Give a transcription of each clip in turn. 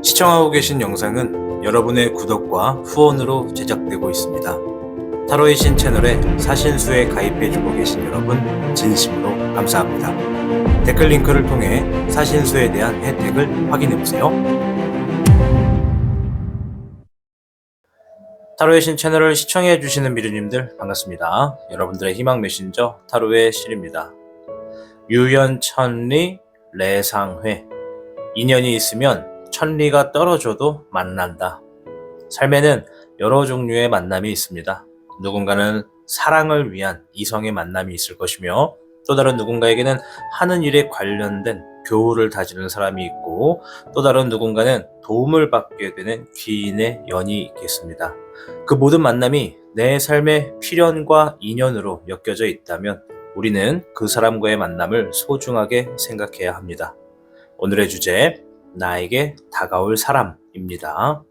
시청하고 계신 영상은 여러분의 구독과 후원으로 제작되고 있습니다. 타로의 신 채널에 사신수에 가입해주고 계신 여러분 진심으로 감사합니다. 댓글 링크를 통해 사신수에 대한 혜택을 확인해보세요. 타로의 신 채널을 시청해주시는 미르님들 반갑습니다. 여러분들의 희망 메신저 타로의 신입니다. 유연천리 레상회. 인연이 있으면 천리가 떨어져도 만난다. 삶에는 여러 종류의 만남이 있습니다. 누군가는 사랑을 위한 이성의 만남이 있을 것이며, 또 다른 누군가에게는 하는 일에 관련된 교우를 다지는 사람이 있고, 또 다른 누군가는 도움을 받게 되는 귀인의 연이 있겠습니다. 그 모든 만남이 내 삶의 필연과 인연으로 엮여져 있다면 우리는 그 사람과의 만남을 소중하게 생각해야 합니다. 오늘의 주제, 나에게 다가올 사람입니다.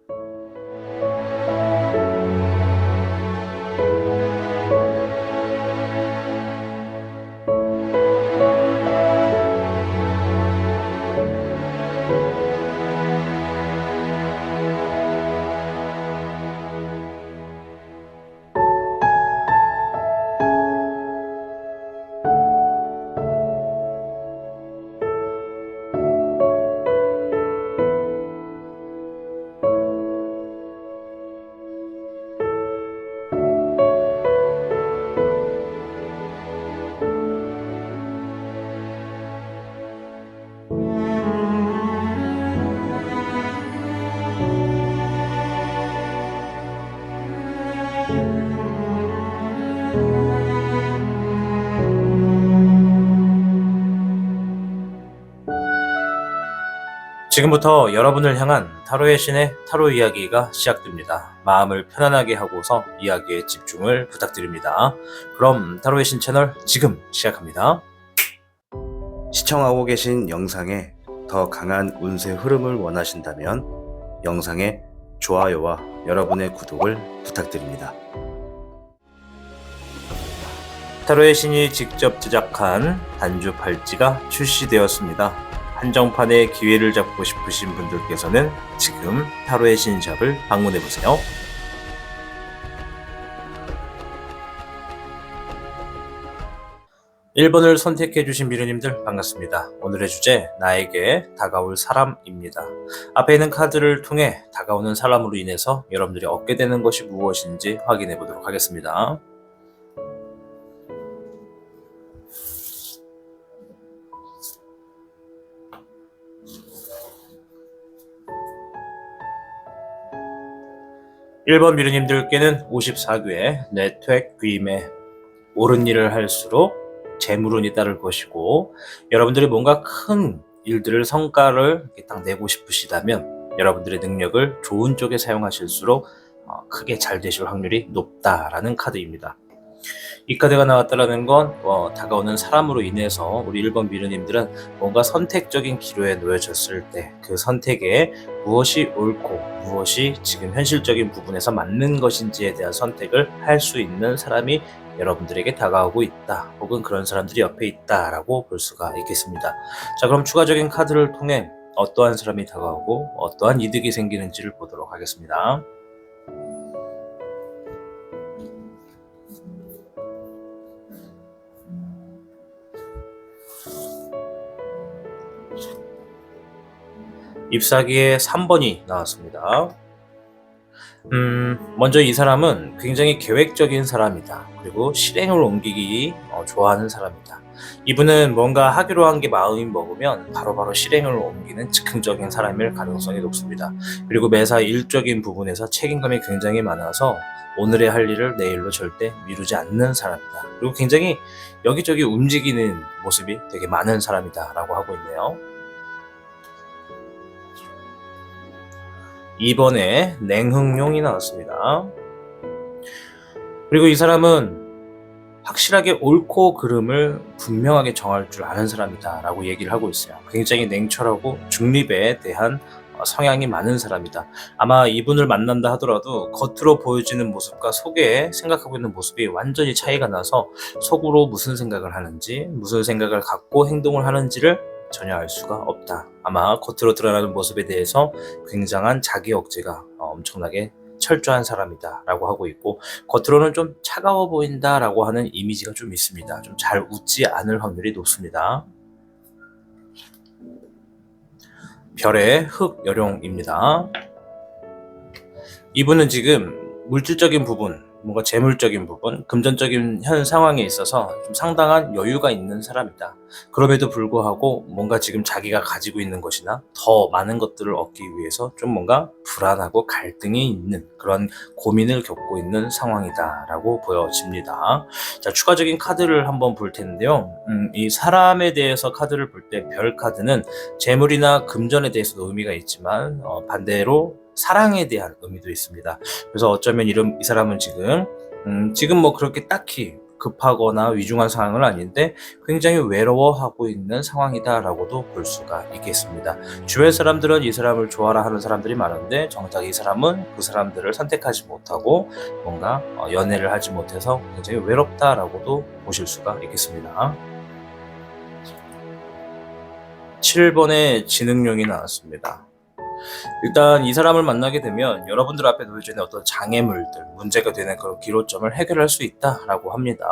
지금부터 여러분을 향한 타로의 신의 타로 이야기가 시작됩니다. 마음을 편안하게 하고서 이야기에 집중을 부탁드립니다. 그럼 타로의 신 채널 지금 시작합니다. 시청하고 계신 영상에 더 강한 운세 흐름을 원하신다면 영상에 좋아요와 여러분의 구독을 부탁드립니다. 타로의 신이 직접 제작한 단주 팔찌가 출시되었습니다. 한정판의 기회를 잡고 싶으신 분들께서는 지금 타로의 신샵을 방문해보세요. 1번을 선택해주신 미르님들 반갑습니다. 오늘의 주제, 나에게 다가올 사람입니다. 앞에 있는 카드를 통해 다가오는 사람으로 인해서 여러분들이 얻게 되는 것이 무엇인지 확인해보도록 하겠습니다. (1번) 미르님들께는 54교의 네트워크 귀임에 옳은 일을 할수록 재물운이 따를 것이고, 여러분들이 뭔가 큰 일들을 성과를 딱 내고 싶으시다면 여러분들의 능력을 좋은 쪽에 사용하실수록 크게 잘 되실 확률이 높다라는 카드입니다. 이 카드가 나왔다는 건 다가오는 사람으로 인해서 우리 1번 미르님들은 뭔가 선택적인 기로에 놓여졌을 때 그 선택에 무엇이 옳고 무엇이 지금 현실적인 부분에서 맞는 것인지에 대한 선택을 할 수 있는 사람이 여러분들에게 다가오고 있다, 혹은 그런 사람들이 옆에 있다라고 볼 수가 있겠습니다. 자, 그럼 추가적인 카드를 통해 어떠한 사람이 다가오고 어떠한 이득이 생기는지를 보도록 하겠습니다. ip사기에 3번이 나왔습니다. 먼저 이 사람은 굉장히 계획적인 사람이다. 그리고 실행을 옮기기 좋아하는 사람이다. 이분은 뭔가 하기로 한 게 마음이 먹으면 바로바로 실행을 옮기는 즉흥적인 사람일 가능성이 높습니다. 그리고 매사 일적인 부분에서 책임감이 굉장히 많아서 오늘의 할 일을 내일로 절대 미루지 않는 사람이다. 그리고 굉장히 여기저기 움직이는 모습이 되게 많은 사람이다 라고 하고 있네요. 2번에 냉흥룡이 나왔습니다. 그리고 이 사람은 확실하게 옳고 그름을 분명하게 정할 줄 아는 사람이다 라고 얘기를 하고 있어요. 굉장히 냉철하고 중립에 대한 성향이 많은 사람이다. 아마 이분을 만난다 하더라도 겉으로 보여지는 모습과 속에 생각하고 있는 모습이 완전히 차이가 나서 속으로 무슨 생각을 하는지, 무슨 생각을 갖고 행동을 하는지를 전혀 알 수가 없다. 아마 겉으로 드러나는 모습에 대해서 굉장한 자기 억제가 엄청나게 철저한 사람이다 라고 하고 있고, 겉으로는 좀 차가워 보인다 라고 하는 이미지가 좀 있습니다. 좀 잘 웃지 않을 확률이 높습니다. 별의 흑여룡입니다. 이분은 지금 물질적인 부분, 뭔가 재물적인 부분, 금전적인 현 상황에 있어서 좀 상당한 여유가 있는 사람이다. 그럼에도 불구하고 뭔가 지금 자기가 가지고 있는 것이나 더 많은 것들을 얻기 위해서 좀 뭔가 불안하고 갈등이 있는 그런 고민을 겪고 있는 상황이다 라고 보여집니다. 자, 추가적인 카드를 한번 볼 텐데요. 이 사람에 대해서 카드를 볼 때 별 카드는 재물이나 금전에 대해서도 의미가 있지만 반대로 사랑에 대한 의미도 있습니다. 그래서 어쩌면 이 사람은 지금 뭐 그렇게 딱히 급하거나 위중한 상황은 아닌데 굉장히 외로워하고 있는 상황이다라고도 볼 수가 있겠습니다. 주변 사람들은 이 사람을 좋아라 하는 사람들이 많은데 정작 이 사람은 그 사람들을 선택하지 못하고 뭔가 연애를 하지 못해서 굉장히 외롭다라고도 보실 수가 있겠습니다. 7번의 지능룡이 나왔습니다. 일단 이 사람을 만나게 되면 여러분들 앞에 놓여지는 어떤 장애물들, 문제가 되는 그런 기로점을 해결할 수 있다라고 합니다.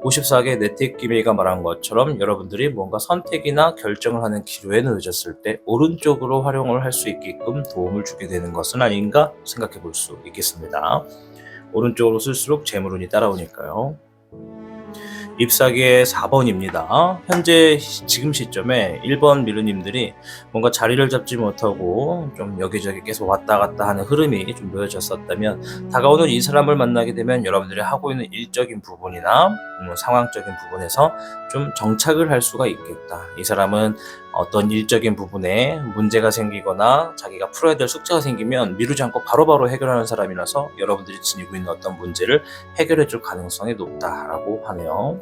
54개 네테기메이가 말한 것처럼 여러분들이 뭔가 선택이나 결정을 하는 기로에 놓여졌을 때 오른쪽으로 활용을 할 수 있게끔 도움을 주게 되는 것은 아닌가 생각해 볼 수 있겠습니다. 오른쪽으로 쓸수록 재물운이 따라오니까요. 잎사귀의 4번입니다. 현재 지금 시점에 1번 미르님들이 뭔가 자리를 잡지 못하고 좀 여기저기 계속 왔다 갔다 하는 흐름이 좀 놓여졌었다면, 다가오는 이 사람을 만나게 되면 여러분들이 하고 있는 일적인 부분이나 상황적인 부분에서 좀 정착을 할 수가 있겠다. 이 사람은 어떤 일적인 부분에 문제가 생기거나 자기가 풀어야 될 숙제가 생기면 미루지 않고 바로바로 해결하는 사람이라서 여러분들이 지니고 있는 어떤 문제를 해결해 줄 가능성이 높다라고 하네요.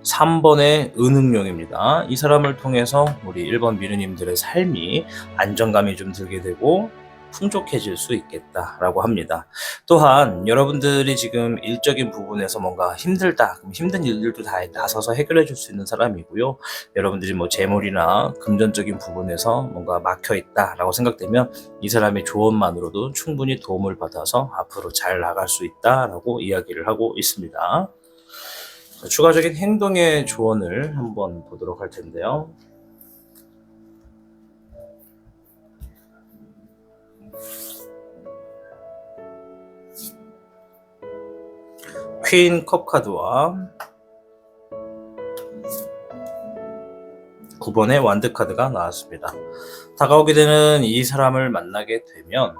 3번의 은흥룡입니다. 이 사람을 통해서 우리 1번 미르님들의 삶이 안정감이 좀 들게 되고 풍족해질 수 있겠다라고 합니다. 또한 여러분들이 지금 일적인 부분에서 뭔가 힘들다, 그럼 힘든 일들도 다 나서서 해결해 줄 수 있는 사람이고요. 여러분들이 뭐 재물이나 금전적인 부분에서 뭔가 막혀 있다라고 생각되면 이 사람의 조언만으로도 충분히 도움을 받아서 앞으로 잘 나갈 수 있다라고 이야기를 하고 있습니다. 추가적인 행동의 조언을 한번 보도록 할 텐데요. 퀸 컵 카드와 9번의 완드 카드가 나왔습니다. 다가오게 되는 이 사람을 만나게 되면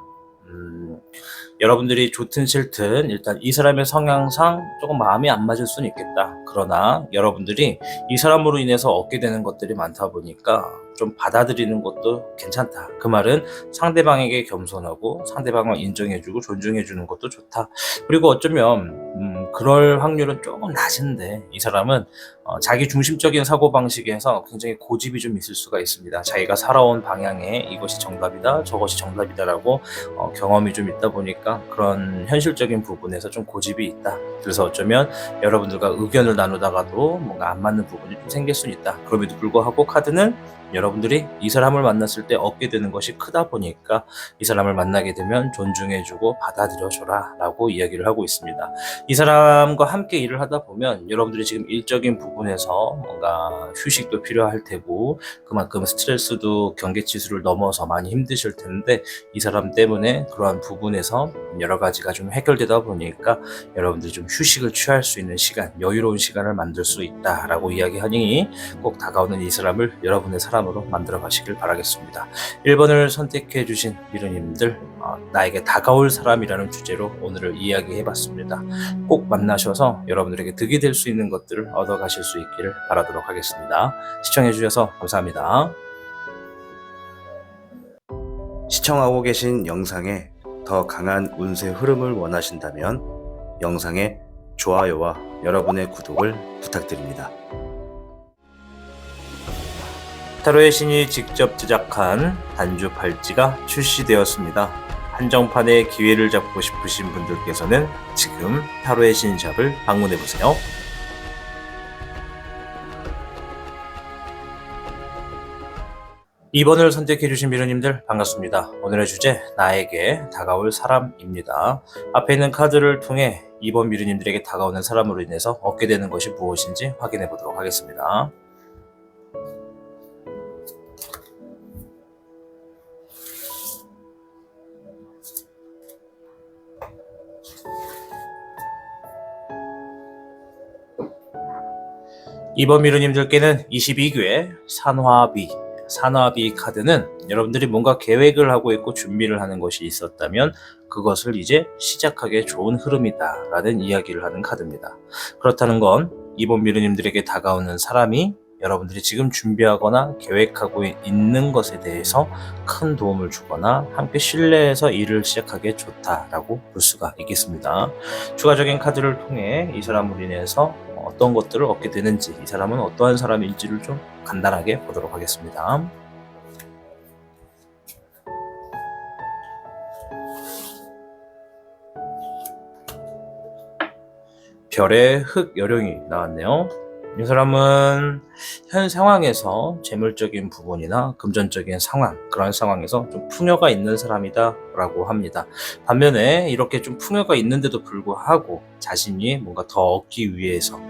여러분들이 좋든 싫든 일단 이 사람의 성향상 조금 마음이 안 맞을 수는 있겠다. 그러나 여러분들이 이 사람으로 인해서 얻게 되는 것들이 많다 보니까 좀 받아들이는 것도 괜찮다. 그 말은 상대방에게 겸손하고 상대방을 인정해주고 존중해주는 것도 좋다. 그리고 어쩌면 그럴 확률은 조금 낮은데 이 사람은 자기 중심적인 사고방식에서 굉장히 고집이 좀 있을 수가 있습니다. 자기가 살아온 방향에 이것이 정답이다 저것이 정답이다라고 경험이 좀 있다 보니까 그런 현실적인 부분에서 좀 고집이 있다. 그래서 어쩌면 여러분들과 의견을 나누다가도 뭔가 안 맞는 부분이 좀 생길 수는 있다. 그럼에도 불구하고 카드는 여러분들이 이 사람을 만났을 때 얻게 되는 것이 크다 보니까 이 사람을 만나게 되면 존중해주고 받아들여줘라 라고 이야기를 하고 있습니다. 이 사람과 함께 일을 하다 보면 여러분들이 지금 일적인 부분에서 뭔가 휴식도 필요할 테고 그만큼 스트레스도 경계치수를 넘어서 많이 힘드실 텐데 이 사람 때문에 그러한 부분에서 여러 가지가 좀 해결되다 보니까 여러분들이 좀 휴식을 취할 수 있는 시간, 여유로운 시간을 만들 수 있다라고 이야기하니 꼭 다가오는 이 사람을 여러분의 사람으로 만들어 가시길 바라겠습니다. 1번을 선택해 주신 미르님들, 나에게 다가올 사람이라는 주제로 오늘을 이야기해 봤습니다. 꼭 만나셔서 여러분들에게 득이 될 수 있는 것들을 얻어 가실 수 있기를 바라도록 하겠습니다. 시청해 주셔서 감사합니다. 시청하고 계신 영상에 더 강한 운세 흐름을 원하신다면 영상에 좋아요와 여러분의 구독을 부탁드립니다. 타로의 신이 직접 제작한 단주 팔찌가 출시되었습니다. 한정판의 기회를 잡고 싶으신 분들께서는 지금 타로의 신샵을 방문해보세요. 2번을 선택해주신 미르님들 반갑습니다. 오늘의 주제, 나에게 다가올 사람입니다. 앞에 있는 카드를 통해 2번 미르님들에게 다가오는 사람으로 인해서 얻게 되는 것이 무엇인지 확인해 보도록 하겠습니다. 이번 미르님들께는 22교의 산화비 카드는 여러분들이 뭔가 계획을 하고 있고 준비를 하는 것이 있었다면 그것을 이제 시작하기에 좋은 흐름이다 라는 이야기를 하는 카드입니다. 그렇다는 건 이번 미르님들에게 다가오는 사람이 여러분들이 지금 준비하거나 계획하고 있는 것에 대해서 큰 도움을 주거나 함께 신뢰해서 일을 시작하기에 좋다라고 볼 수가 있겠습니다. 추가적인 카드를 통해 이 사람으로 인해서 어떤 것들을 얻게 되는지, 이 사람은 어떠한 사람일지를 좀 간단하게 보도록 하겠습니다. 별의 흑여룡이 나왔네요. 이 사람은 현 상황에서 재물적인 부분이나 금전적인 상황, 그런 상황에서 좀 풍요가 있는 사람이다 라고 합니다. 반면에 이렇게 좀 풍요가 있는데도 불구하고 자신이 뭔가 더 얻기 위해서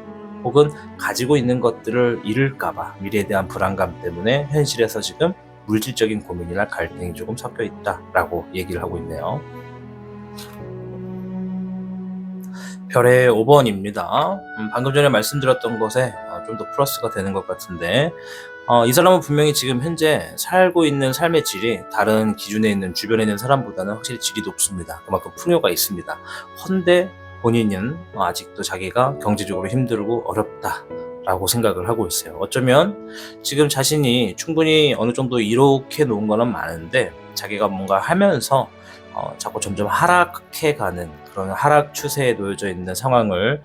혹은 가지고 있는 것들을 잃을까봐 미래에 대한 불안감 때문에 현실에서 지금 물질적인 고민이나 갈등이 조금 섞여 있다라고 얘기를 하고 있네요. 별의 5번입니다. 방금 전에 말씀드렸던 것에 좀 더 플러스가 되는 것 같은데 이 사람은 분명히 지금 현재 살고 있는 삶의 질이 다른 기준에 있는 주변에 있는 사람보다는 확실히 질이 높습니다. 그만큼 풍요가 있습니다. 헌데 본인은 아직도 자기가 경제적으로 힘들고 어렵다 라고 생각을 하고 있어요. 어쩌면 지금 자신이 충분히 어느 정도 이렇게 놓은 거는 많은데 자기가 뭔가 하면서 자꾸 점점 하락해가는 그런 하락 추세에 놓여져 있는 상황을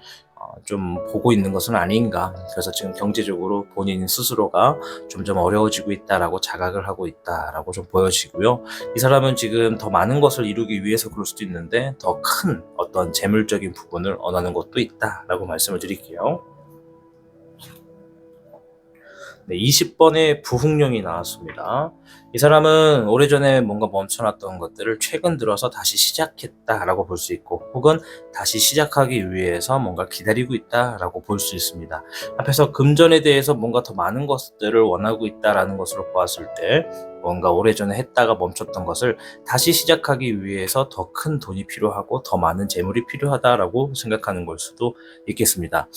좀 보고 있는 것은 아닌가. 그래서 지금 경제적으로 본인 스스로가 점점 어려워지고 있다라고 자각을 하고 있다라고 좀 보여지고요. 이 사람은 지금 더 많은 것을 이루기 위해서 그럴 수도 있는데 더 큰 어떤 재물적인 부분을 원하는 것도 있다라고 말씀을 드릴게요. 네, 20번의 부흥령이 나왔습니다. 이 사람은 오래전에 뭔가 멈춰놨던 것들을 최근 들어서 다시 시작했다라고 볼 수 있고 혹은 다시 시작하기 위해서 뭔가 기다리고 있다라고 볼 수 있습니다. 앞에서 금전에 대해서 뭔가 더 많은 것들을 원하고 있다라는 것으로 보았을 때 뭔가 오래전에 했다가 멈췄던 것을 다시 시작하기 위해서 더 큰 돈이 필요하고 더 많은 재물이 필요하다라고 생각하는 걸 수도 있겠습니다.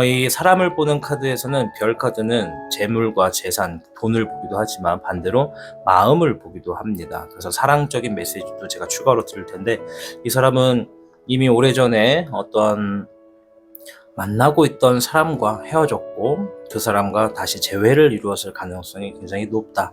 이 사람을 보는 카드에서는 별 카드는 재물과 재산, 돈을 보기도 하지만 반대로 마음을 보기도 합니다. 그래서 사랑적인 메시지도 제가 추가로 드릴 텐데 이 사람은 이미 오래전에 어떤 만나고 있던 사람과 헤어졌고 그 사람과 다시 재회를 이루었을 가능성이 굉장히 높다.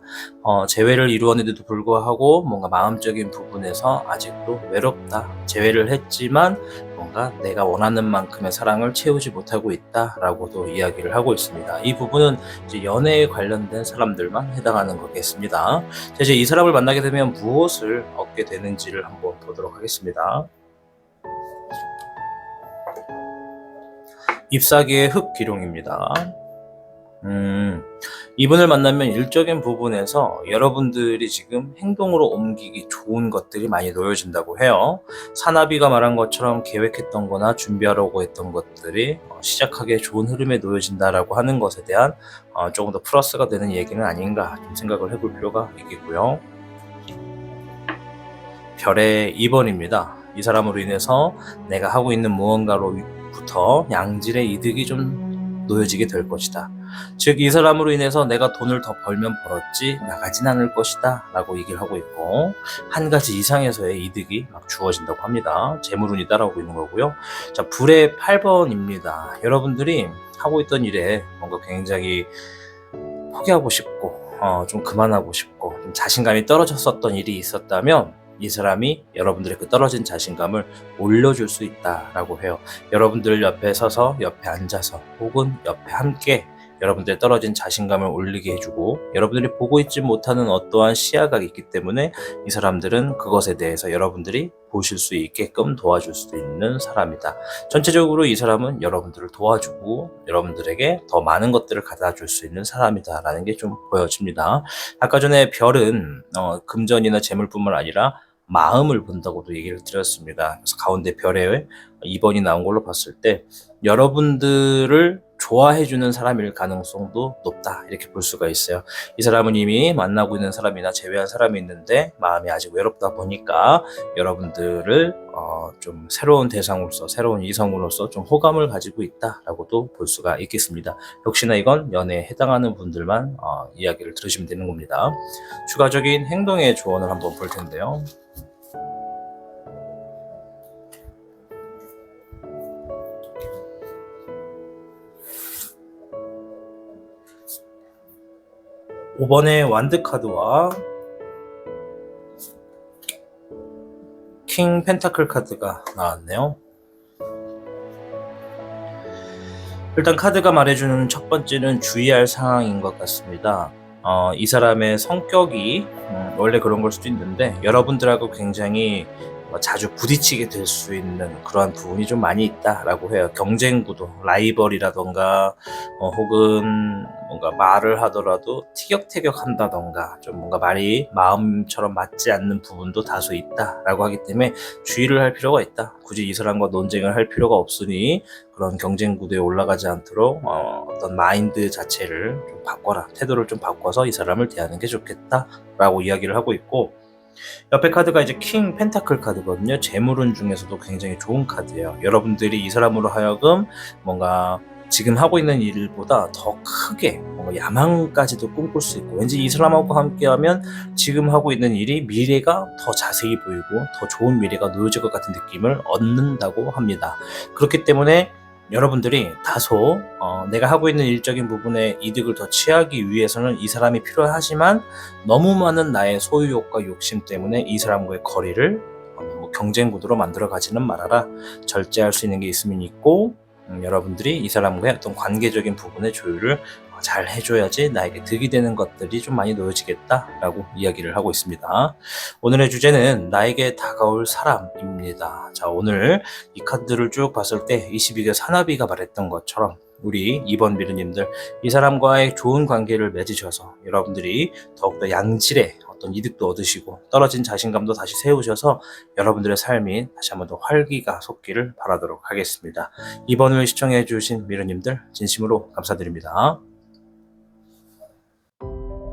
재회를 이루었는데도 불구하고 뭔가 마음적인 부분에서 아직도 외롭다. 재회를 했지만 뭔가 내가 원하는 만큼의 사랑을 채우지 못하고 있다라고도 이야기를 하고 있습니다. 이 부분은 이제 연애에 관련된 사람들만 해당하는 거겠습니다. 이제 이 사람을 만나게 되면 무엇을 얻게 되는지를 한번 보도록 하겠습니다. 잎사귀의 흑기룡입니다. 이분을 만나면 일적인 부분에서 여러분들이 지금 행동으로 옮기기 좋은 것들이 많이 놓여진다고 해요. 사나비가 말한 것처럼 계획했던 거나 준비하려고 했던 것들이 시작하기에 좋은 흐름에 놓여진다라고 하는 것에 대한 조금 더 플러스가 되는 얘기는 아닌가 좀 생각을 해볼 필요가 있겠고요. 별의 2번입니다. 이 사람으로 인해서 내가 하고 있는 무언가로부터 양질의 이득이 좀 놓여지게 될 것이다. 즉 이 사람으로 인해서 내가 돈을 더 벌면 벌었지 나가진 않을 것이다 라고 얘기를 하고 있고 한 가지 이상에서의 이득이 막 주어진다고 합니다. 재물운이 따라오고 있는 거고요. 자, 불의 8번입니다. 여러분들이 하고 있던 일에 뭔가 굉장히 포기하고 싶고 좀 그만하고 싶고 좀 자신감이 떨어졌었던 일이 있었다면 이 사람이 여러분들의 그 떨어진 자신감을 올려줄 수 있다라고 해요. 여러분들 옆에 서서 옆에 앉아서 혹은 옆에 함께 여러분들의 떨어진 자신감을 올리게 해주고, 여러분들이 보고 있지 못하는 어떠한 시야가 있기 때문에 이 사람들은 그것에 대해서 여러분들이 보실 수 있게끔 도와줄 수 있는 사람이다. 전체적으로 이 사람은 여러분들을 도와주고 여러분들에게 더 많은 것들을 갖다 줄 수 있는 사람이다 라는 게 좀 보여집니다. 아까 전에 별은 금전이나 재물뿐만 아니라 마음을 본다고도 얘기를 드렸습니다. 그래서 가운데 별에 2번이 나온 걸로 봤을 때 여러분들을 좋아해주는 사람일 가능성도 높다, 이렇게 볼 수가 있어요. 이 사람은 이미 만나고 있는 사람이나 제외한 사람이 있는데 마음이 아직 외롭다 보니까 여러분들을 좀 새로운 대상으로서, 새로운 이성으로서 좀 호감을 가지고 있다라고도 볼 수가 있겠습니다. 역시나 이건 연애에 해당하는 분들만 이야기를 들으시면 되는 겁니다. 추가적인 행동의 조언을 한번 볼 텐데요. 오 5번의 완드 카드와 킹 펜타클 카드가 나왔네요. 일단 카드가 말해주는 첫 번째는 주의할 상황인 것 같습니다. 이 사람의 성격이 원래 그런 걸 수도 있는데 여러분들하고 굉장히 자주 부딪히게 될 수 있는 그러한 부분이 좀 많이 있다라고 해요. 경쟁 구도, 라이벌이라던가 혹은 뭔가 말을 하더라도 티격태격 한다던가 좀 뭔가 말이 마음처럼 맞지 않는 부분도 다소 있다라고 하기 때문에 주의를 할 필요가 있다. 굳이 이 사람과 논쟁을 할 필요가 없으니 그런 경쟁 구도에 올라가지 않도록 어떤 마인드 자체를 좀 바꿔라, 태도를 좀 바꿔서 이 사람을 대하는 게 좋겠다라고 이야기를 하고 있고, 옆에 카드가 이제 킹 펜타클 카드거든요. 재물운 중에서도 굉장히 좋은 카드예요. 여러분들이 이 사람으로 하여금 뭔가 지금 하고 있는 일보다 더 크게 뭔가 야망까지도 꿈꿀 수 있고, 왠지 이 사람하고 함께하면 지금 하고 있는 일이 미래가 더 자세히 보이고 더 좋은 미래가 놓여질 것 같은 느낌을 얻는다고 합니다. 그렇기 때문에 여러분들이 다소 내가 하고 있는 일적인 부분에 이득을 더 취하기 위해서는 이 사람이 필요하지만 너무 많은 나의 소유욕과 욕심 때문에 이 사람과의 거리를 경쟁 구도로 만들어 가지는 말아라. 절제할 수 있는 게 있으면 있고, 여러분들이 이 사람과의 어떤 관계적인 부분의 조율을 잘 해줘야지 나에게 득이 되는 것들이 좀 많이 놓여지겠다라고 이야기를 하고 있습니다. 오늘의 주제는 나에게 다가올 사람입니다. 자, 오늘 이 카드를 쭉 봤을 때 22개 사나비가 말했던 것처럼 우리 2번 미르님들, 이 사람과의 좋은 관계를 맺으셔서 여러분들이 더욱더 양질의 어떤 이득도 얻으시고 떨어진 자신감도 다시 세우셔서 여러분들의 삶이 다시 한번 더 활기가 솟기를 바라도록 하겠습니다. 2번을 시청해 주신 미르님들 진심으로 감사드립니다.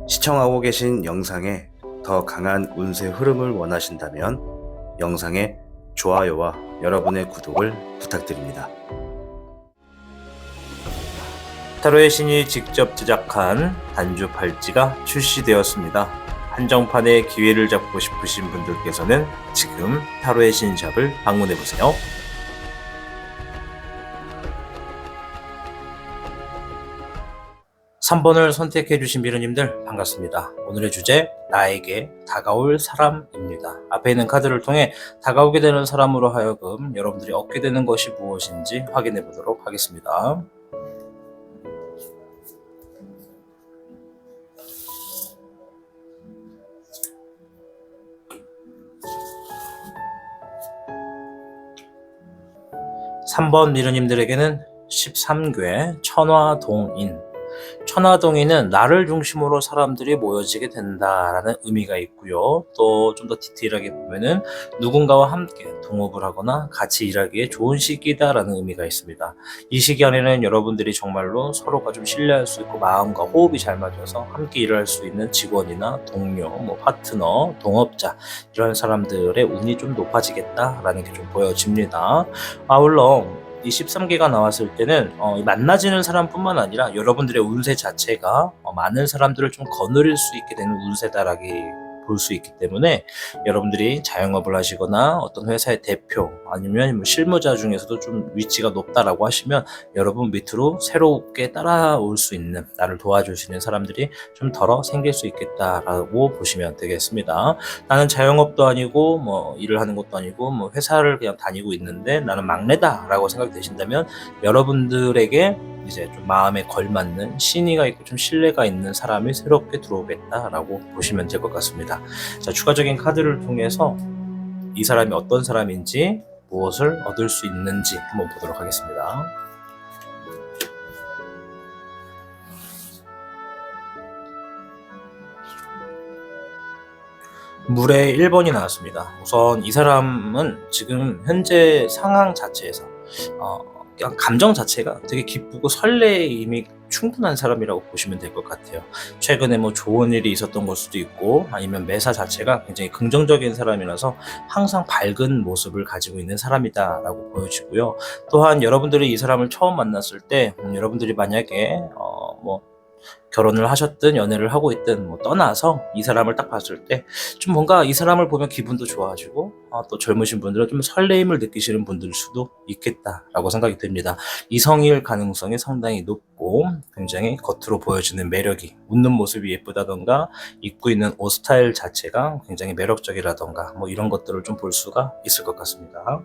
시청하고 계신 영상에 더 강한 운세 흐름을 원하신다면 영상에 좋아요와 여러분의 구독을 부탁드립니다. 타로의 신이 직접 제작한 단주 팔찌가 출시되었습니다. 한정판의 기회를 잡고 싶으신 분들께서는 지금 타로의 신샵을 방문해보세요. 3번을 선택해주신 미르님들 반갑습니다. 오늘의 주제, 나에게 다가올 사람입니다. 앞에 있는 카드를 통해 다가오게 되는 사람으로 하여금 여러분들이 얻게 되는 것이 무엇인지 확인해 보도록 하겠습니다. (3번) 미르님들에게는 13궤 천화동인, 천화동인은 나를 중심으로 사람들이 모여지게 된다라는 의미가 있고요. 또 좀 더 디테일하게 보면은 누군가와 함께 동업을 하거나 같이 일하기에 좋은 시기다라는 의미가 있습니다. 이 시기 안에는 여러분들이 정말로 서로가 좀 신뢰할 수 있고 마음과 호흡이 잘 맞아서 함께 일을 할 수 있는 직원이나 동료, 파트너, 동업자, 이런 사람들의 운이 좀 높아지겠다라는 게 좀 보여집니다. 물론 이 13개가 나왔을 때는 만나지는 사람뿐만 아니라 여러분들의 운세 자체가 많은 사람들을 좀 거느릴 수 있게 되는 운세다라고 볼 수 있기 때문에 여러분들이 자영업을 하시거나 어떤 회사의 대표 아니면 실무자 중에서도 좀 위치가 높다라고 하시면 여러분 밑으로 새롭게 따라올 수 있는, 나를 도와줄 수 있는 사람들이 좀 덜어 생길 수 있겠다라고 보시면 되겠습니다. 나는 자영업도 아니고 일을 하는 것도 아니고 회사를 그냥 다니고 있는데 나는 막내다라고 생각되신다면 여러분들에게 이제 좀 마음에 걸맞는 신의가 있고 좀 신뢰가 있는 사람이 새롭게 들어오겠다라고 보시면 될 것 같습니다. 자, 추가적인 카드를 통해서 이 사람이 어떤 사람인지 무엇을 얻을 수 있는지 한번 보도록 하겠습니다. 물의 1번이 나왔습니다. 우선 이 사람은 지금 현재 상황 자체에서 그냥 감정 자체가 되게 기쁘고 설레임이 충분한 사람이라고 보시면 될 것 같아요. 최근에 뭐 좋은 일이 있었던 걸 수도 있고, 아니면 매사 자체가 굉장히 긍정적인 사람이라서 항상 밝은 모습을 가지고 있는 사람이다라고 보여지고요. 또한 여러분들이 이 사람을 처음 만났을 때 여러분들이 만약에 뭐 결혼을 하셨든 연애를 하고 있든 뭐 떠나서 이 사람을 딱 봤을 때 좀 뭔가 이 사람을 보면 기분도 좋아지고, 또 젊으신 분들은 좀 설레임을 느끼시는 분들 수도 있겠다라고 생각이 듭니다. 이성일 가능성이 상당히 높고, 굉장히 겉으로 보여지는 매력이, 웃는 모습이 예쁘다던가 입고 있는 옷 스타일 자체가 굉장히 매력적이라던가 뭐 이런 것들을 좀 볼 수가 있을 것 같습니다.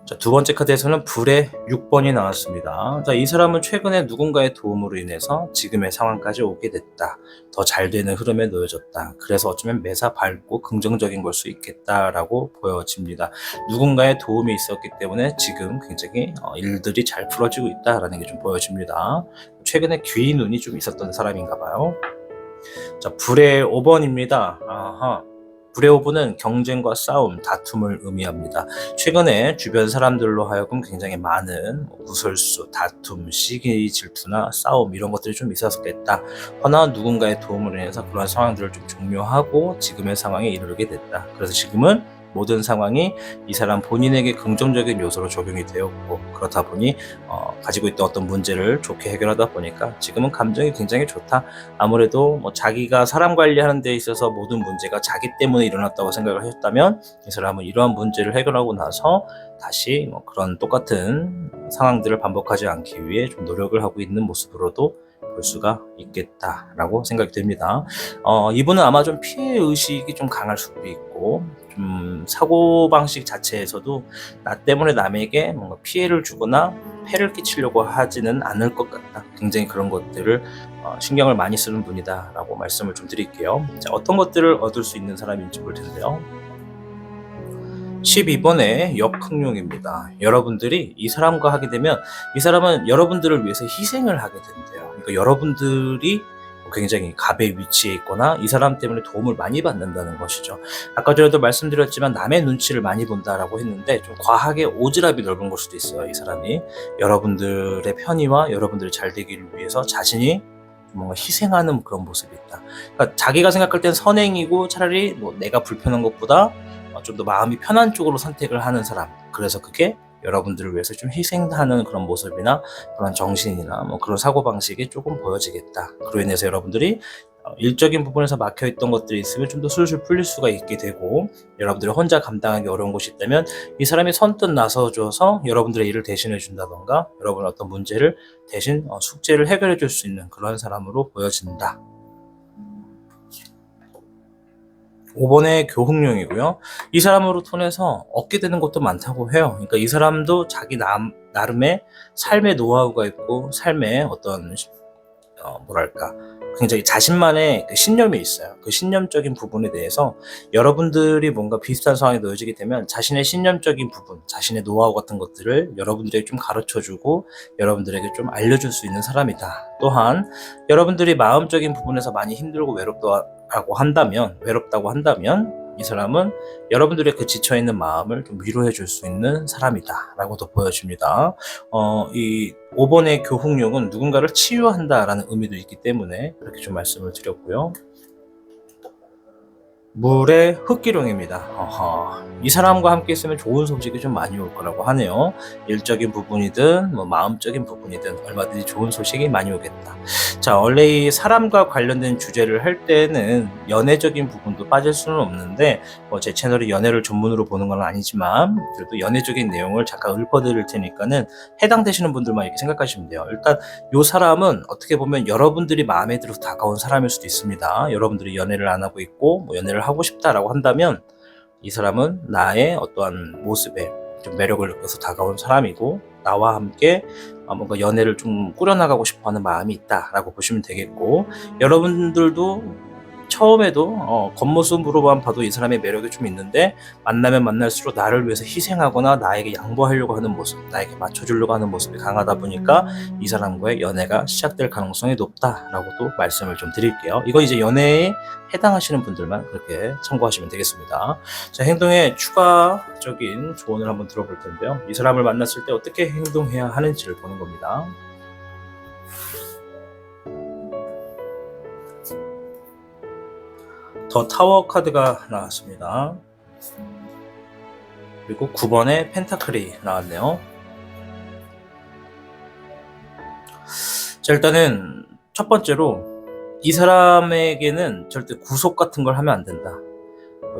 자, 두 번째 카드에서는 불의 6번이 나왔습니다. 자, 이 사람은 최근에 누군가의 도움으로 인해서 지금의 상황까지 오게 됐다. 더 잘 되는 흐름에 놓여졌다. 그래서 어쩌면 매사 밝고 긍정적인 걸 수 있겠다라고 보여집니다. 누군가의 도움이 있었기 때문에 지금 굉장히 일들이 잘 풀어지고 있다라는 게 좀 보여집니다. 최근에 귀 눈이 좀 있었던 사람인가 봐요. 자, 불의 5번입니다. 아하. 불의 5번은 경쟁과 싸움, 다툼을 의미합니다. 최근에 주변 사람들로 하여금 굉장히 많은 구설수, 다툼, 시기 질투나 싸움 이런 것들이 좀 있었겠다. 허나 누군가의 도움을 인해서 그런 상황들을 좀 종료하고 지금의 상황에 이르게 됐다. 그래서 지금은 모든 상황이 이 사람 본인에게 긍정적인 요소로 적용이 되었고, 그렇다 보니 가지고 있던 어떤 문제를 좋게 해결하다 보니까 지금은 감정이 굉장히 좋다. 아무래도 뭐 자기가 사람 관리하는 데 있어서 모든 문제가 자기 때문에 일어났다고 생각을 하셨다면, 이 사람은 이러한 문제를 해결하고 나서 다시 뭐 그런 똑같은 상황들을 반복하지 않기 위해 좀 노력을 하고 있는 모습으로도 볼 수가 있겠다라고 생각이 됩니다. 이분은 아마 좀 피해 의식이 좀 강할 수도 있고, 좀 사고방식 자체에서도 나 때문에 남에게 뭔가 피해를 주거나 폐를 끼치려고 하지는 않을 것 같다. 굉장히 그런 것들을 신경을 많이 쓰는 분이다 라고 말씀을 좀 드릴게요. 자, 어떤 것들을 얻을 수 있는 사람인지 볼 텐데요. 12번의 역흥룡입니다. 여러분들이 이 사람과 하게 되면 이 사람은 여러분들을 위해서 희생을 하게 된대요. 그러니까 여러분들이 굉장히 갑의 위치에 있거나 이 사람 때문에 도움을 많이 받는다는 것이죠. 아까 전에도 말씀드렸지만 남의 눈치를 많이 본다라고 했는데 좀 과하게 오지랖이 넓은 걸 수도 있어요. 이 사람이 여러분들의 편의와 여러분들이 잘 되기를 위해서 자신이 뭔가 희생하는 그런 모습이 있다. 그러니까 자기가 생각할 땐 선행이고 차라리 뭐 내가 불편한 것보다 좀 더 마음이 편한 쪽으로 선택을 하는 사람. 그래서 그게 여러분들을 위해서 좀 희생하는 그런 모습이나 그런 정신이나 뭐 그런 사고방식이 조금 보여지겠다. 그로 인해서 여러분들이 일적인 부분에서 막혀있던 것들이 있으면 좀 더 술술 풀릴 수가 있게 되고, 여러분들이 혼자 감당하기 어려운 것이 있다면 이 사람이 선뜻 나서줘서 여러분들의 일을 대신해 준다던가 여러분의 어떤 문제를 대신 숙제를 해결해 줄 수 있는 그런 사람으로 보여진다. 5번의 교흥룡이고요. 이 사람으로 통해서 얻게 되는 것도 많다고 해요. 그러니까 이 사람도 자기 나름의 삶의 노하우가 있고 삶의 어떤 뭐랄까 굉장히 자신만의 그 신념이 있어요. 그 신념적인 부분에 대해서 여러분들이 뭔가 비슷한 상황에 놓여지게 되면 자신의 신념적인 부분, 자신의 노하우 같은 것들을 여러분들에게 좀 가르쳐주고 여러분들에게 좀 알려줄 수 있는 사람이다. 또한 여러분들이 마음적인 부분에서 많이 힘들고 외롭다고 한다면 이 사람은 여러분들의 그 지쳐있는 마음을 좀 위로해 줄 수 있는 사람이다 라고도 보여집니다. 이 5번의 교훈력은 누군가를 치유한다라는 의미도 있기 때문에 그렇게 좀 말씀을 드렸고요. 물의 흑기룡입니다. 이 사람과 함께 있으면 좋은 소식이 좀 많이 올 거라고 하네요. 일적인 부분이든 뭐 마음적인 부분이든 얼마든지 좋은 소식이 많이 오겠다. 자, 원래 이 사람과 관련된 주제를 할 때는 연애적인 부분도 빠질 수는 없는데 제 채널이 연애를 전문으로 보는 건 아니지만 그래도 연애적인 내용을 잠깐 읊어드릴 테니까는 해당되시는 분들만 이렇게 생각하시면 돼요. 일단 이 사람은 어떻게 보면 여러분들이 마음에 들어서 다가온 사람일 수도 있습니다. 여러분들이 연애를 안 하고 있고 뭐 연애를 하고 싶다라고 한다면 이 사람은 나의 어떠한 모습에 좀 매력을 느껴서 다가온 사람이고, 나와 함께 뭔가 연애를 좀 꾸려나가고 싶어하는 마음이 있다라고 보시면 되겠고, 여러분들도 처음에도 겉모습으로만 봐도 이 사람의 매력이 좀 있는데, 만나면 만날수록 나를 위해서 희생하거나 나에게 양보하려고 하는 모습, 나에게 맞춰주려고 하는 모습이 강하다 보니까 이 사람과의 연애가 시작될 가능성이 높다라고 또 말씀을 좀 드릴게요. 이거 이제 연애에 해당하시는 분들만 그렇게 참고하시면 되겠습니다. 자, 행동의 추가적인 조언을 한번 들어볼 텐데요. 이 사람을 만났을 때 어떻게 행동해야 하는지를 보는 겁니다. 더 타워 카드가 나왔습니다. 그리고 9번에 펜타클이 나왔네요. 자, 일단은 첫 번째로 이 사람에게는 절대 구속 같은 걸 하면 안 된다.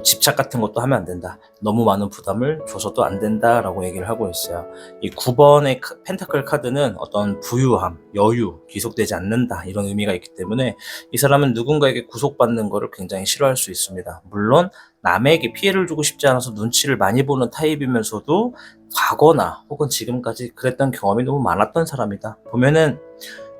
집착 같은 것도 하면 안 된다. 너무 많은 부담을 줘서도 안 된다라고 얘기를 하고 있어요. 이 9번의 펜타클 카드는 어떤 부유함, 여유, 귀속되지 않는다 이런 의미가 있기 때문에 이 사람은 누군가에게 구속받는 것을 굉장히 싫어할 수 있습니다. 물론 남에게 피해를 주고 싶지 않아서 눈치를 많이 보는 타입이면서도 과거나 혹은 지금까지 그랬던 경험이 너무 많았던 사람이다. 보면은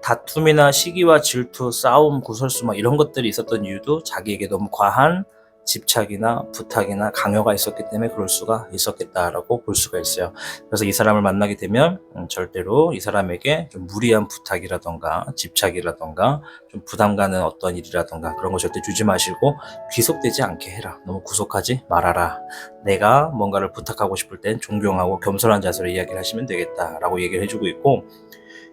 다툼이나 시기와 질투, 싸움, 구설수 이런 것들이 있었던 이유도 자기에게 너무 과한 집착이나 부탁이나 강요가 있었기 때문에 그럴 수가 있었겠다라고 볼 수가 있어요. 그래서 이 사람을 만나게 되면 절대로 이 사람에게 좀 무리한 부탁이라던가 집착이라던가 좀 부담 가는 어떤 일이라던가 그런 거 절대 주지 마시고 귀속되지 않게 해라. 너무 구속하지 말아라. 내가 뭔가를 부탁하고 싶을 땐 존경하고 겸손한 자세로 이야기를 하시면 되겠다라고 얘기를 해주고 있고,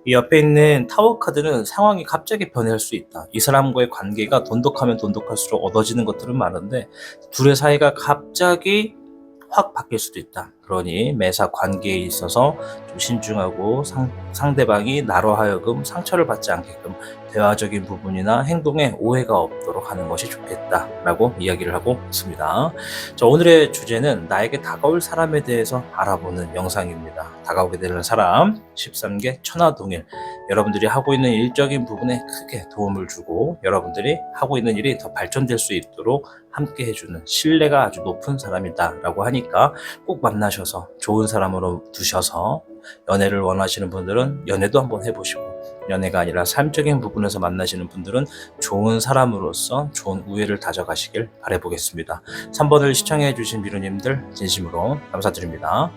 이 옆에 있는 타워 카드는 상황이 갑자기 변할 수 있다. 이 사람과의 관계가 돈독하면 돈독할수록 얻어지는 것들은 많은데 둘의 사이가 갑자기 확 바뀔 수도 있다. 그러니 매사 관계에 있어서 좀 신중하고 상대방이 나로 하여금 상처를 받지 않게끔 대화적인 부분이나 행동에 오해가 없도록 하는 것이 좋겠다라고 이야기를 하고 있습니다. 자, 오늘의 주제는 나에게 다가올 사람에 대해서 알아보는 영상입니다. 다가오게 되는 사람 13개 천하동일, 여러분들이 하고 있는 일적인 부분에 크게 도움을 주고 여러분들이 하고 있는 일이 더 발전될 수 있도록 함께 해주는 신뢰가 아주 높은 사람이다라고 하니까 꼭 만나셔서 좋은 사람으로 두셔서, 연애를 원하시는 분들은 연애도 한번 해보시고, 연애가 아니라 삶적인 부분에서 만나시는 분들은 좋은 사람으로서 좋은 우애를 다져가시길 바라보겠습니다. 3번을 시청해 주신 미루님들 진심으로 감사드립니다.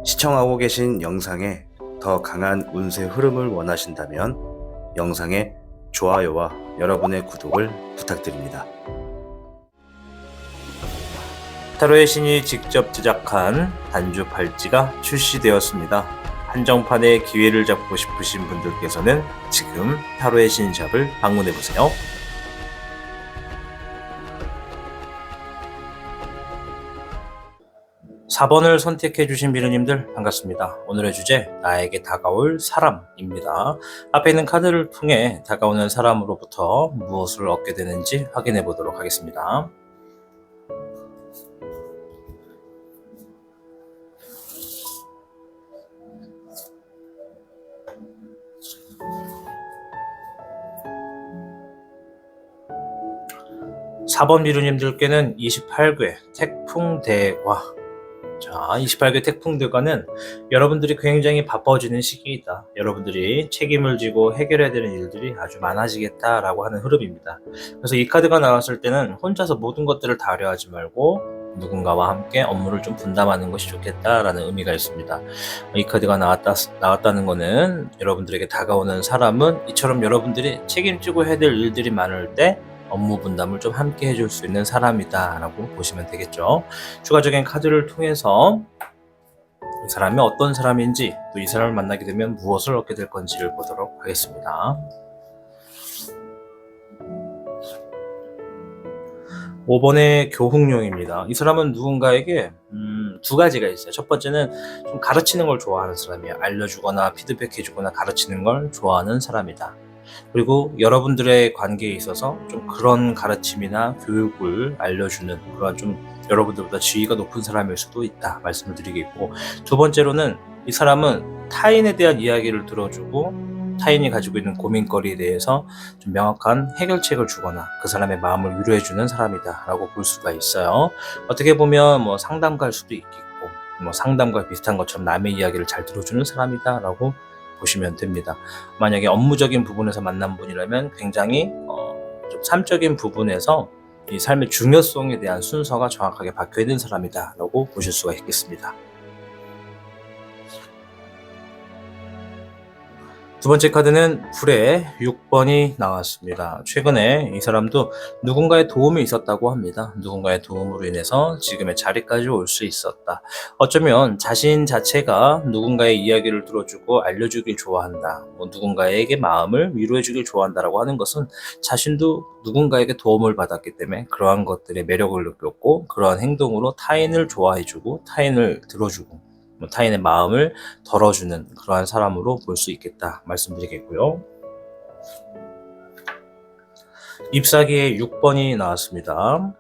시청하고 계신 영상에 더 강한 운세 흐름을 원하신다면 영상에 좋아요와 여러분의 구독을 부탁드립니다. 타로의 신이 직접 제작한 단주 팔찌가 출시되었습니다. 한정판의 기회를 잡고 싶으신 분들께서는 지금 타로의 신샵을 방문해보세요. 4번을 선택해주신 미르님들 반갑습니다. 오늘의 주제, 나에게 다가올 사람입니다. 앞에 있는 카드를 통해 다가오는 사람으로부터 무엇을 얻게 되는지 확인해 보도록 하겠습니다. (4번) 미루님들께는 28궤 태풍대과, 자, 28개 태풍대과는 여러분들이 굉장히 바빠지는 시기이다. 여러분들이 책임을 지고 해결해야 되는 일들이 아주 많아지겠다라고 하는 흐름입니다. 그래서 이 카드가 나왔을 때는 혼자서 모든 것들을 다 하려 하지 말고 누군가와 함께 업무를 좀 분담하는 것이 좋겠다라는 의미가 있습니다. 이 카드가 나왔다는 거는 여러분들에게 다가오는 사람은 이처럼 여러분들이 책임지고 해야 될 일들이 많을 때 업무 분담을 좀 함께 해줄 수 있는 사람이다 라고 보시면 되겠죠. 추가적인 카드를 통해서 이 사람이 어떤 사람인지, 또 이 사람을 만나게 되면 무엇을 얻게 될 건지를 보도록 하겠습니다. 5번의 교훈용입니다. 이 사람은 누군가에게 두 가지가 있어요. 첫 번째는 좀 가르치는 걸 좋아하는 사람이에요. 알려주거나 피드백해주거나 가르치는 걸 좋아하는 사람이다. 그리고 여러분들의 관계에 있어서 좀 그런 가르침이나 교육을 알려주는 그런 좀 여러분들보다 지위가 높은 사람일 수도 있다 말씀을 드리겠고, 두 번째로는 이 사람은 타인에 대한 이야기를 들어주고 타인이 가지고 있는 고민거리에 대해서 좀 명확한 해결책을 주거나 그 사람의 마음을 위로해주는 사람이다 라고 볼 수가 있어요. 어떻게 보면 뭐 상담가일 수도 있겠고, 뭐 상담과 비슷한 것처럼 남의 이야기를 잘 들어주는 사람이다 라고 보시면 됩니다. 만약에 업무적인 부분에서 만난 분이라면 굉장히 좀 삶적인 부분에서 이 삶의 중요성에 대한 순서가 정확하게 박혀 있는 사람이다 라고 보실 수가 있겠습니다. 두 번째 카드는 불의 6번이 나왔습니다. 최근에 이 사람도 누군가의 도움이 있었다고 합니다. 누군가의 도움으로 인해서 지금의 자리까지 올 수 있었다. 어쩌면 자신 자체가 누군가의 이야기를 들어주고 알려주길 좋아한다. 누군가에게 마음을 위로해주길 좋아한다라고 하는 것은 자신도 누군가에게 도움을 받았기 때문에 그러한 것들의 매력을 느꼈고, 그러한 행동으로 타인을 좋아해주고 타인을 들어주고 타인의 마음을 덜어주는 그러한 사람으로 볼 수 있겠다 말씀드리겠고요. 잎사귀의 6번이 나왔습니다.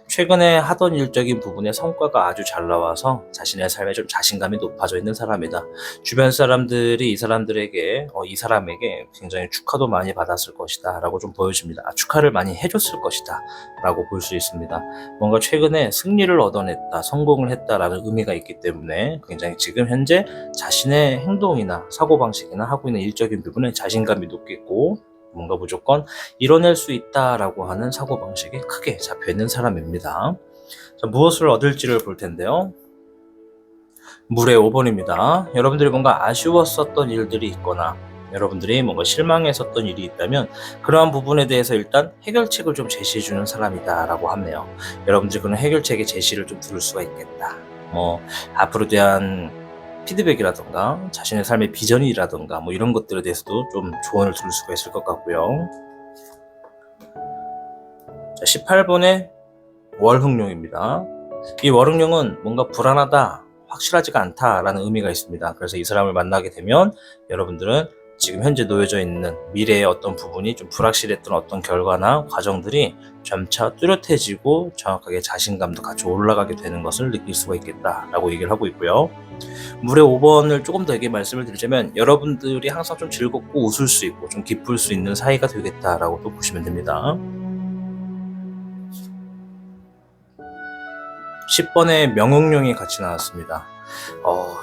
최근에 하던 일적인 부분에 성과가 아주 잘 나와서 자신의 삶에 좀 자신감이 높아져 있는 사람이다. 주변 사람들이 이 사람에게 굉장히 축하도 많이 받았을 것이다 라고 좀 보여집니다. 축하를 많이 해줬을 것이다 라고 볼 수 있습니다. 뭔가 최근에 승리를 얻어냈다, 성공을 했다라는 의미가 있기 때문에 굉장히 지금 현재 자신의 행동이나 사고방식이나 하고 있는 일적인 부분에 자신감이 높겠고, 뭔가 무조건 이뤄낼 수 있다라고 하는 사고방식이 크게 잡혀있는 사람입니다. 자, 무엇을 얻을지를 볼 텐데요. 물의 5번입니다. 여러분들이 뭔가 아쉬웠었던 일들이 있거나 여러분들이 뭔가 실망했었던 일이 있다면 그러한 부분에 대해서 일단 해결책을 좀 제시해주는 사람이다 라고 하네요. 여러분들이 그런 해결책의 제시를 좀 들을 수가 있겠다. 앞으로 대한 피드백이라던가 자신의 삶의 비전이라던가 이런 것들에 대해서도 좀 조언을 들을 수가 있을 것 같고요. 자, 18번의 월흥룡입니다. 이 월흥룡은 뭔가 불안하다, 확실하지가 않다라는 의미가 있습니다. 그래서 이 사람을 만나게 되면 여러분들은 지금 현재 놓여져 있는 미래의 어떤 부분이 좀 불확실했던 어떤 결과나 과정들이 점차 뚜렷해지고 정확하게 자신감도 같이 올라가게 되는 것을 느낄 수가 있겠다라고 얘기를 하고 있고요. 물의 5번을 조금 더 얘기 말씀을 드리자면 여러분들이 항상 좀 즐겁고 웃을 수 있고 좀 기쁠 수 있는 사이가 되겠다라고 또 보시면 됩니다. 10번의 명흥룡이 같이 나왔습니다.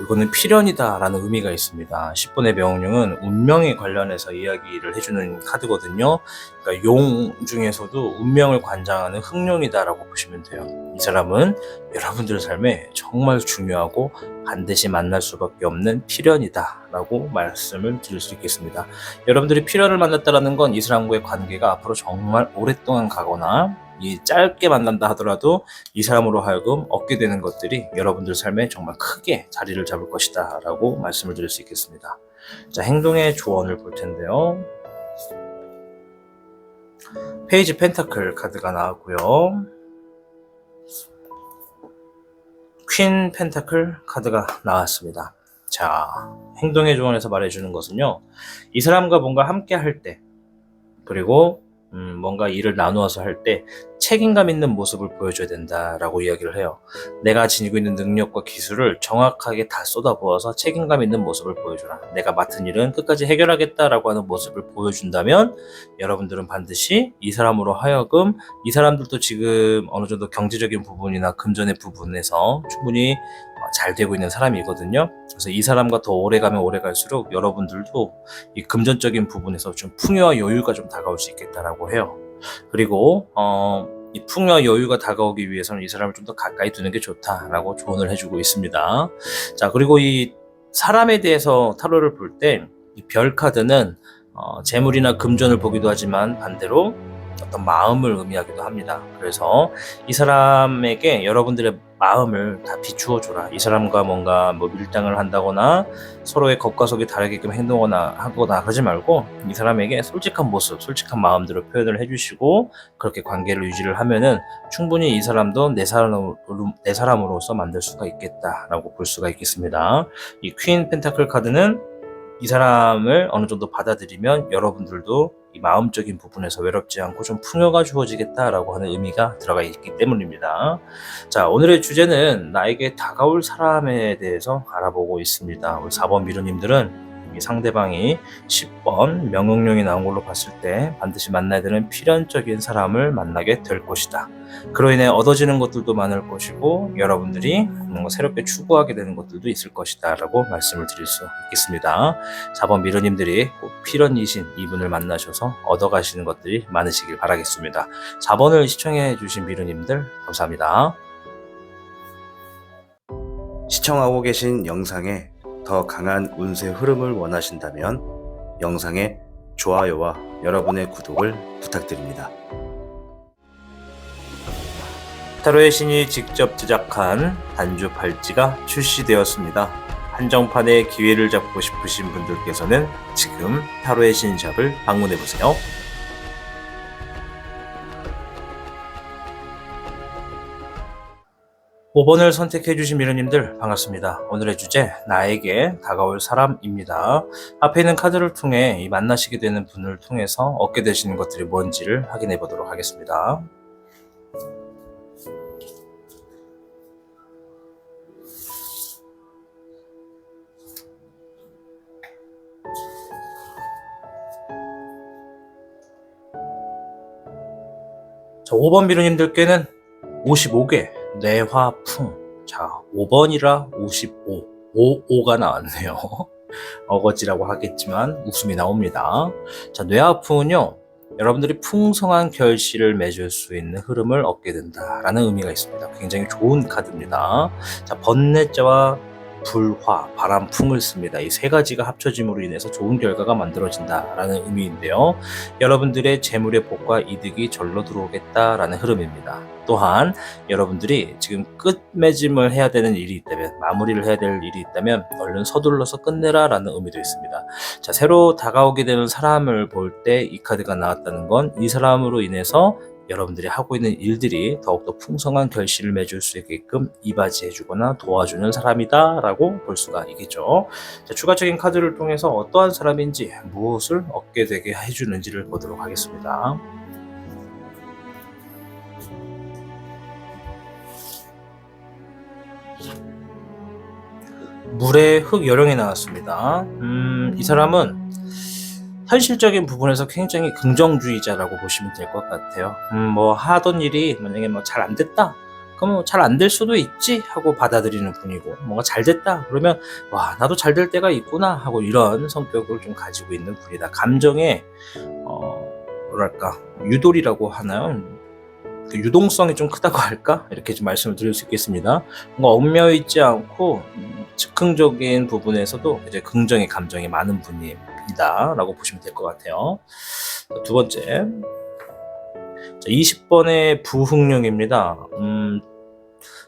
이거는 필연이다라는 의미가 있습니다. 10번의 명흥룡은 운명에 관련해서 이야기를 해주는 카드거든요. 그러니까 용 중에서도 운명을 관장하는 흥룡이다라고 보시면 돼요. 이 사람은 여러분들 삶에 정말 중요하고 반드시 만날 수밖에 없는 필연이다라고 말씀을 드릴 수 있겠습니다. 여러분들이 필연을 만났다라는 건 이 사람과의 관계가 앞으로 정말 오랫동안 가거나 이 짧게 만난다 하더라도 이 사람으로 하여금 얻게 되는 것들이 여러분들 삶에 정말 크게 자리를 잡을 것이다 라고 말씀을 드릴 수 있겠습니다. 자, 행동의 조언을 볼 텐데요. 페이지 펜타클 카드가 나왔고요. 퀸 펜타클 카드가 나왔습니다. 자, 행동의 조언에서 말해주는 것은요, 이 사람과 뭔가 함께 할 때, 그리고 뭔가 일을 나누어서 할 때 책임감 있는 모습을 보여줘야 된다라고 이야기를 해요. 내가 지니고 있는 능력과 기술을 정확하게 다 쏟아부어서 책임감 있는 모습을 보여줘라. 내가 맡은 일은 끝까지 해결하겠다라고 하는 모습을 보여준다면 여러분들은 반드시 이 사람으로 하여금, 이 사람들도 지금 어느 정도 경제적인 부분이나 금전의 부분에서 충분히 잘 되고 있는 사람이거든요. 그래서 이 사람과 더 오래 가면 오래 갈수록 여러분들도 이 금전적인 부분에서 좀 풍요와 여유가 좀 다가올 수 있겠다라고 해요. 그리고 이 풍요와 여유가 다가오기 위해서는 이 사람을 좀 더 가까이 두는 게 좋다라고 조언을 해주고 있습니다. 자, 그리고 이 사람에 대해서 타로를 볼 때 이 별 카드는 재물이나 금전을 보기도 하지만 반대로 어떤 마음을 의미하기도 합니다. 그래서 이 사람에게 여러분들의 마음을 다 비추어 줘라. 이 사람과 뭔가 밀당을 한다거나 서로의 겉과 속이 다르게끔 하거나 그러지 말고 이 사람에게 솔직한 모습, 솔직한 마음대로 표현을 해주시고 그렇게 관계를 유지를 하면은 충분히 이 사람도 내 사람으로서 만들 수가 있겠다라고 볼 수가 있겠습니다. 이 퀸 펜타클 카드는 이 사람을 어느 정도 받아들이면 여러분들도 이 마음적인 부분에서 외롭지 않고 좀 풍요가 주어지겠다라고 하는 의미가 들어가 있기 때문입니다. 자, 오늘의 주제는 나에게 다가올 사람에 대해서 알아보고 있습니다. 우리 4번 미루님들은 이 상대방이 10번 명응룡이 나온 걸로 봤을 때 반드시 만나야 되는 필연적인 사람을 만나게 될 것이다. 그로 인해 얻어지는 것들도 많을 것이고 여러분들이 뭔가 새롭게 추구하게 되는 것들도 있을 것이다 라고 말씀을 드릴 수 있겠습니다. 4번 미르님들이 꼭 필연이신 이분을 만나셔서 얻어가시는 것들이 많으시길 바라겠습니다. 4번을 시청해 주신 미르님들 감사합니다. 시청하고 계신 영상에 더 강한 운세 흐름을 원하신다면 영상의 좋아요와 여러분의 구독을 부탁드립니다. 타로의 신이 직접 제작한 단주 팔찌가 출시되었습니다. 한정판의 기회를 잡고 싶으신 분들께서는 지금 타로의 신샵을 방문해보세요. 5번을 선택해주신 미르님들 반갑습니다. 오늘의 주제 나에게 다가올 사람입니다. 앞에 있는 카드를 통해 이 만나시게 되는 분을 통해서 얻게 되시는 것들이 뭔지를 확인해 보도록 하겠습니다. 자, 5번 미르님들께는 55개 뇌화풍. 자, 5번이라 55. 55가 나왔네요. 어거지라고 하겠지만 웃음이 나옵니다. 자, 뇌화풍은요, 여러분들이 풍성한 결실을 맺을 수 있는 흐름을 얻게 된다라는 의미가 있습니다. 굉장히 좋은 카드입니다. 자, 번뇌자와 불화, 바람풍을 씁니다. 이 세 가지가 합쳐짐으로 인해서 좋은 결과가 만들어진다라는 의미인데요. 여러분들의 재물의 복과 이득이 절로 들어오겠다라는 흐름입니다. 또한 여러분들이 지금 끝맺음을 해야 되는 일이 있다면, 마무리를 해야 될 일이 있다면 얼른 서둘러서 끝내라 라는 의미도 있습니다. 자, 새로 다가오게 되는 사람을 볼 때 이 카드가 나왔다는 건 이 사람으로 인해서 여러분들이 하고 있는 일들이 더욱더 풍성한 결실을 맺을 수 있게끔 이바지해주거나 도와주는 사람이다 라고 볼 수가 있겠죠. 자, 추가적인 카드를 통해서 어떠한 사람인지 무엇을 얻게 되게 해주는지를 보도록 하겠습니다. 물의 흙 여령이 나왔습니다. 이 사람은 현실적인 부분에서 굉장히 긍정주의자라고 보시면 될 것 같아요. 뭐 하던 일이 만약에 뭐 잘 안 됐다, 그럼 잘 안 될 수도 있지 하고 받아들이는 분이고, 뭔가 잘 됐다 그러면 와, 나도 잘 될 때가 있구나 하고 이런 성격을 좀 가지고 있는 분이다. 감정에 뭐랄까 유도리라고 하나요? 그 유동성이 좀 크다고 할까? 이렇게 좀 말씀을 드릴 수 있겠습니다. 뭔가 얽매여 있지 않고 즉흥적인 부분에서도 이제 긍정의 감정이 많은 분이다 라고 보시면 될 것 같아요. 두 번째, 20번의 부흥룡입니다.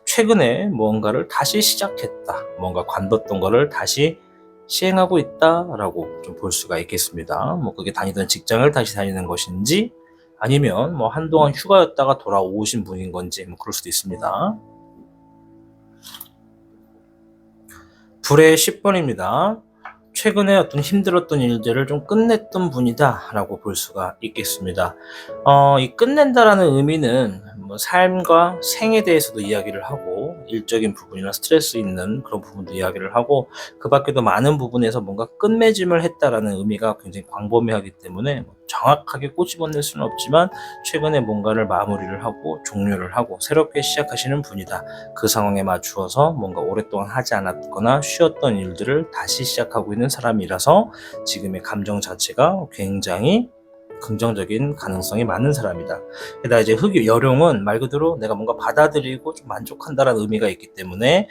최근에 뭔가를 다시 시작했다, 뭔가 관뒀던 거를 다시 시행하고 있다라고 좀 볼 수가 있겠습니다. 뭐 그게 다니던 직장을 다시 다니는 것인지, 아니면 뭐 한동안 휴가였다가 돌아오신 분인 건지 뭐 그럴 수도 있습니다. 불의 10번입니다. 최근에 어떤 힘들었던 일들을 좀 끝냈던 분이다 라고 볼 수가 있겠습니다. 이 끝낸다라는 의미는 뭐 삶과 생에 대해서도 이야기를 하고, 일적인 부분이나 스트레스 있는 그런 부분도 이야기를 하고, 그 밖에도 많은 부분에서 뭔가 끝맺음을 했다라는 의미가 굉장히 광범위하기 때문에 정확하게 꼬집어낼 수는 없지만 최근에 뭔가를 마무리를 하고 종료를 하고 새롭게 시작하시는 분이다. 그 상황에 맞추어서 뭔가 오랫동안 하지 않았거나 쉬었던 일들을 다시 시작하고 있는 사람이라서 지금의 감정 자체가 굉장히 긍정적인 가능성이 많은 사람이다. 게다가 이제 흑 여룡은 말 그대로 내가 뭔가 받아들이고 좀 만족한다라는 의미가 있기 때문에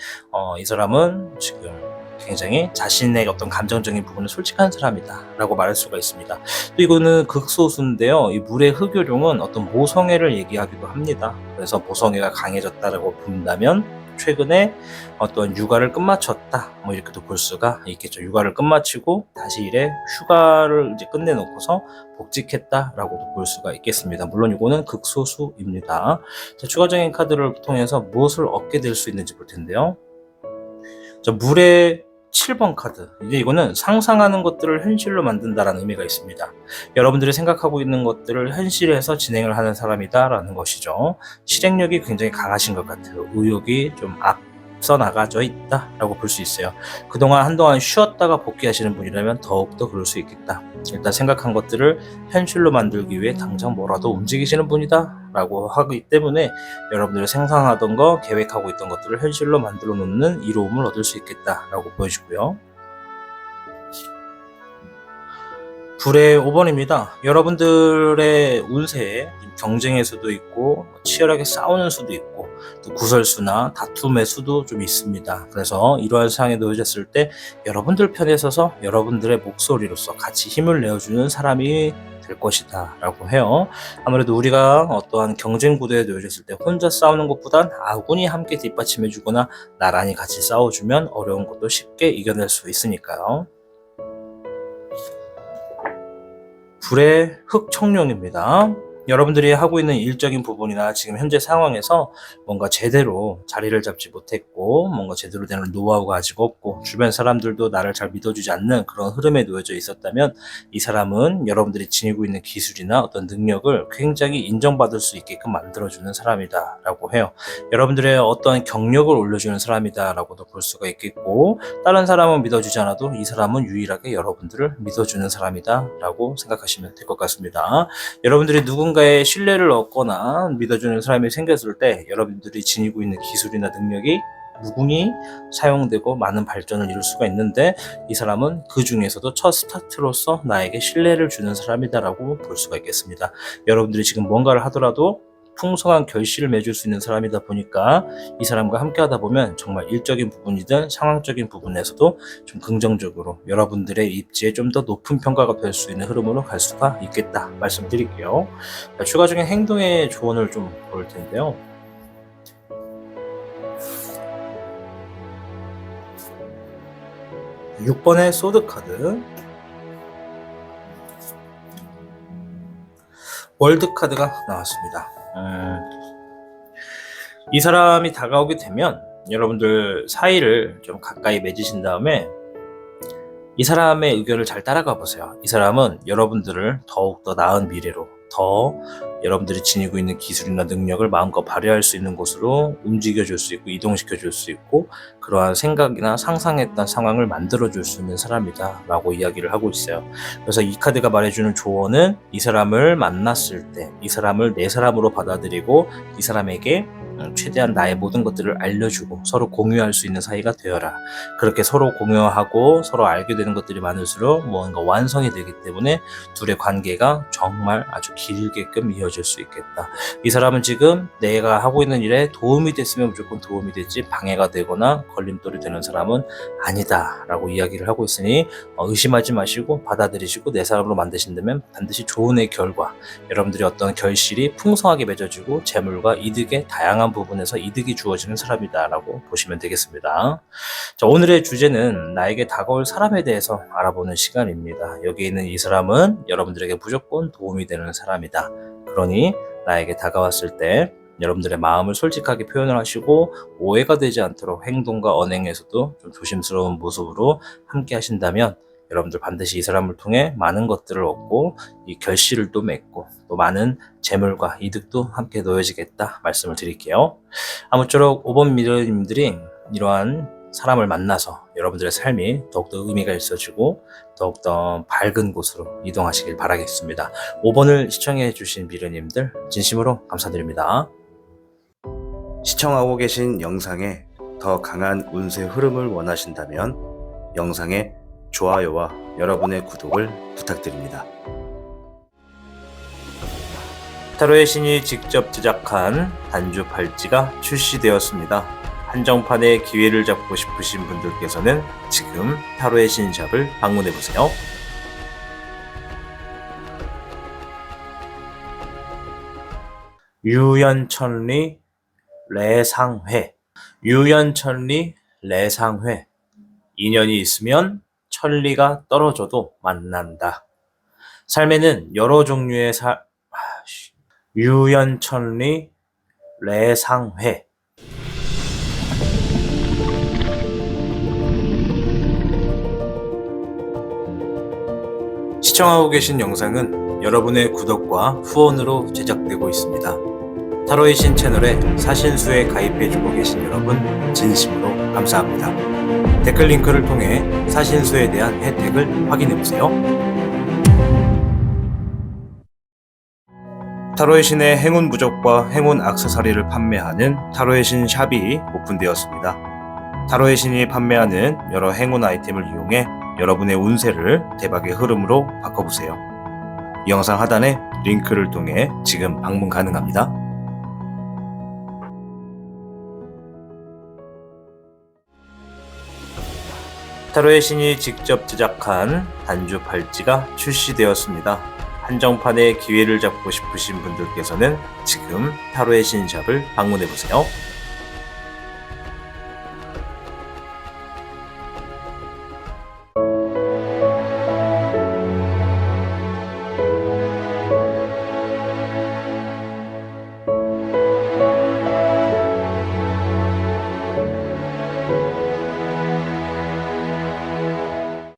이 사람은 지금 굉장히 자신의 어떤 감정적인 부분은 솔직한 사람이다 라고 말할 수가 있습니다. 또 이거는 극소수인데요, 이 물의 흑요룡은 어떤 모성애를 얘기하기도 합니다. 그래서 모성애가 강해졌다라고 본다면 최근에 어떤 육아를 끝마쳤다, 뭐 이렇게도 볼 수가 있겠죠. 육아를 끝마치고 다시 일에 휴가를 이제 끝내놓고서 복직했다라고도 볼 수가 있겠습니다. 물론 이거는 극소수입니다. 자, 추가적인 카드를 통해서 무엇을 얻게 될 수 있는지 볼 텐데요. 자, 물의 7번 카드. 이제 이거는 상상하는 것들을 현실로 만든다라는 의미가 있습니다. 여러분들이 생각하고 있는 것들을 현실에서 진행을 하는 사람이다라는 것이죠. 실행력이 굉장히 강하신 것 같아요. 의욕이 좀 앞서 나가져 있다라고 볼 수 있어요. 그동안 한동안 쉬었다가 복귀하시는 분이라면 더욱더 그럴 수 있겠다. 일단 생각한 것들을 현실로 만들기 위해 당장 뭐라도 움직이시는 분이다 라고 하기 때문에 여러분들이 생각하던 거, 계획하고 있던 것들을 현실로 만들어 놓는 이로움을 얻을 수 있겠다 라고 보여주고요. 불의 5번입니다. 여러분들의 운세에 경쟁의 수도 있고 치열하게 싸우는 수도 있고 또 구설수나 다툼의 수도 좀 있습니다. 그래서 이러한 상황에 놓여졌을 때 여러분들 편에 서서 여러분들의 목소리로서 같이 힘을 내어주는 사람이 될 것이다 라고 해요. 아무래도 우리가 어떠한 경쟁 구도에 놓여졌을 때 혼자 싸우는 것보단 아군이 함께 뒷받침해 주거나 나란히 같이 싸워주면 어려운 것도 쉽게 이겨낼 수 있으니까요. 불의 흑청룡입니다. 여러분들이 하고 있는 일적인 부분이나 지금 현재 상황에서 뭔가 제대로 자리를 잡지 못했고 뭔가 제대로 된 노하우가 아직 없고 주변 사람들도 나를 잘 믿어주지 않는 그런 흐름에 놓여져 있었다면 이 사람은 여러분들이 지니고 있는 기술이나 어떤 능력을 굉장히 인정받을 수 있게끔 만들어주는 사람이다 라고 해요. 여러분들의 어떤 경력을 올려주는 사람이다 라고도 볼 수가 있겠고 다른 사람은 믿어주지 않아도 이 사람은 유일하게 여러분들을 믿어주는 사람이다 라고 생각하시면 될 것 같습니다. 여러분들이 누군가의 신뢰를 얻거나 믿어주는 사람이 생겼을 때 여러분들이 지니고 있는 기술이나 능력이 무궁히 사용되고 많은 발전을 이룰 수가 있는데 이 사람은 그 중에서도 첫 스타트로서 나에게 신뢰를 주는 사람이다라고 볼 수가 있겠습니다. 여러분들이 지금 뭔가를 하더라도 풍성한 결실을 맺을 수 있는 사람이다 보니까 이 사람과 함께 하다 보면 정말 일적인 부분이든 상황적인 부분에서도 좀 긍정적으로 여러분들의 입지에 좀 더 높은 평가가 될 수 있는 흐름으로 갈 수가 있겠다 말씀드릴게요. 추가적인 행동의 조언을 좀 볼 텐데요. (6번의) 소드 카드, 월드 카드가 나왔습니다. 이 사람이 다가오게 되면 여러분들 사이를 좀 가까이 맺으신 다음에 이 사람의 의견을 잘 따라가 보세요. 이 사람은 여러분들을 더욱더 나은 미래로 더 여러분들이 지니고 있는 기술이나 능력을 마음껏 발휘할 수 있는 곳으로 움직여줄 수 있고 이동시켜줄 수 있고 그러한 생각이나 상상했던 상황을 만들어줄 수 있는 사람이다 라고 이야기를 하고 있어요. 그래서 이 카드가 말해주는 조언은 이 사람을 만났을 때 이 사람을 내 사람으로 받아들이고 이 사람에게 최대한 나의 모든 것들을 알려주고 서로 공유할 수 있는 사이가 되어라. 그렇게 서로 공유하고 서로 알게 되는 것들이 많을수록 뭔가 완성이 되기 때문에 둘의 관계가 정말 아주 길게끔 이어질 수 있겠다. 이 사람은 지금 내가 하고 있는 일에 도움이 됐으면 무조건 도움이 됐지 방해가 되거나 걸림돌이 되는 사람은 아니다 라고 이야기를 하고 있으니 의심하지 마시고 받아들이시고 내 사람으로 만드신다면 반드시 좋은 결과 여러분들이 어떤 결실이 풍성하게 맺어지고 재물과 이득의 다양한 부분에서 이득이 주어지는 사람이다 라고 보시면 되겠습니다. 자, 오늘의 주제는 나에게 다가올 사람에 대해서 알아보는 시간입니다. 여기 있는 이 사람은 여러분들에게 무조건 도움이 되는 사람이다. 그러니 나에게 다가왔을 때 여러분들의 마음을 솔직하게 표현을 하시고 오해가 되지 않도록 행동과 언행에서도 좀 조심스러운 모습으로 함께 하신다면 여러분들 반드시 이 사람을 통해 많은 것들을 얻고 이 결실을 또 맺고 또 많은 재물과 이득도 함께 놓여지겠다 말씀을 드릴게요. 아무쪼록 5번 미러님들이 이러한 사람을 만나서 여러분들의 삶이 더욱더 의미가 있어지고 더욱더 밝은 곳으로 이동하시길 바라겠습니다. 5번을 시청해 주신 미러님들 진심으로 감사드립니다. 시청하고 계신 영상에 더 강한 운세 흐름을 원하신다면 영상에 좋아요와 여러분의 구독을 부탁드립니다. 타로의 신이 직접 제작한 단주 팔찌가 출시되었습니다. 한정판의 기회를 잡고 싶으신 분들께서는 지금 타로의 신샵을 방문해보세요. 유연천리 레상회, 유연천리 레상회. 인연이 있으면 천리가 떨어져도 만난다. 삶에는 여러 종류의 유연천리 레상회. 시청하고 계신 영상은 여러분의 구독과 후원으로 제작되고 있습니다. 타로의 신 채널에 사신수에 가입해주고 계신 여러분 진심으로 감사합니다. 댓글 링크를 통해 사신수에 대한 혜택을 확인해보세요. 타로의 신의 행운 부적과 행운 액세서리를 판매하는 타로의 신 샵이 오픈되었습니다. 타로의 신이 판매하는 여러 행운 아이템을 이용해 여러분의 운세를 대박의 흐름으로 바꿔보세요. 이 영상 하단에 링크를 통해 지금 방문 가능합니다. 타로의 신이 직접 제작한 단주 팔찌가 출시되었습니다. 한정판의 기회를 잡고 싶으신 분들께서는 지금 타로의 신샵을 방문해보세요.